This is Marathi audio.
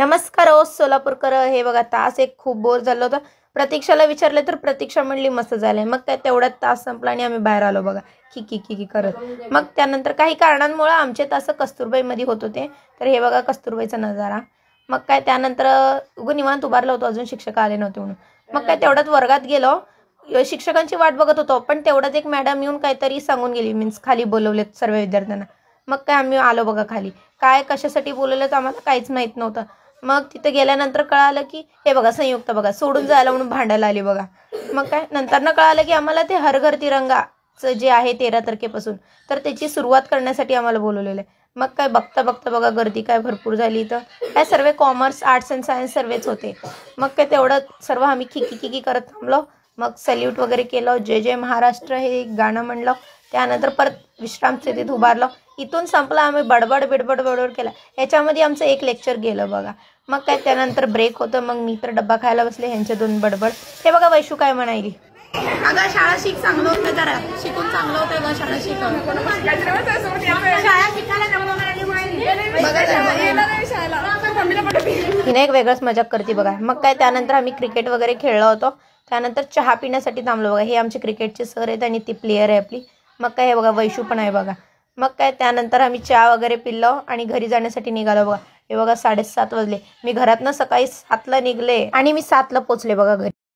नमस्कार हो सोलापूरकर. हे बघा तास एक खूप बोर झालं होतं. प्रतीक्षाला विचारले तर प्रतीक्षा म्हणली मस्त झालंय. मग काय तेवढ्यात तास संपला आणि आम्ही बाहेर आलो बघा की करत. मग त्यानंतर काही कारणांमुळे आमचे तास कस्तुरबाईमध्ये होत होते. तर हे बघा कस्तुरबाईचा नजारा. मग काय त्यानंतर उगं निवांत उभारलो होतो, अजून शिक्षक आले नव्हते म्हणून. मग काय तेवढ्यात वर्गात गेलो, शिक्षकांची वाट बघत होतो. पण तेवढ्यात एक मॅडम येऊन काहीतरी सांगून गेली, मीन्स खाली बोलवलेत सर्व विद्यार्थ्यांना. मग काय आम्ही आलो बघा खाली. काय कशासाठी बोलवलं आम्हाला काहीच माहीत नव्हतं. मग तिथे गेल्यानंतर कळालं की हे बघा संयुक्त बघा सोडून जायला म्हणून भांडायला आली बघा. मग काय नंतर कळालं की आम्हाला ते हर घर तिरंगाचं जे आहे 13 तारखेपासून, तर त्याची सुरुवात करण्यासाठी आम्हाला बोलवलेलं आहे. मग काय बघता बघा गर्दी काय भरपूर झाली. तर काय सर्व कॉमर्स आर्ट्स अँड सायन्स सर्वच होते. मग काय तेवढं सर्व आम्ही खिकी करत थांबलो. मग सल्यूट वगैरे केलं, जय जय महाराष्ट्र हे गाणं म्हणलं. त्यानंतर परत विश्राम स्थितीत उभारलो. इथून संपला. आम्ही बडबड केला. ह्याच्यामध्ये आमचं एक लेक्चर गेलं बघा. मग काय त्यानंतर ब्रेक होतं. मग मी तर डब्बा खायला बसले, ह्यांच्या दोन बडबड. हे बघा वैशू काय म्हणायली, अगं शाळा शिक, चांगलं होतं जरा शिकून चांगलं होतं ग, शाळा शिक. हिने एक वेगळंच मजाक करते बघा. मग काय त्यानंतर आम्ही क्रिकेट वगैरे खेळलो होतो. त्यानंतर चहा पिण्यासाठी थांबलो बघा. हे आमचे क्रिकेटचे सर आहेत आणि ती प्लेयर आहे आपली. मग काय हे बघा वैशू पण आहे बघा. मग काय त्यानंतर आम्ही चहा वगैरे पिल्लो आणि घरी जाण्यासाठी निघालो बघा. हे बघा 7:30 वाजले. मी घरातनं सकाळी 7ला निघले आणि मी 7ला पोचले बघा घरी.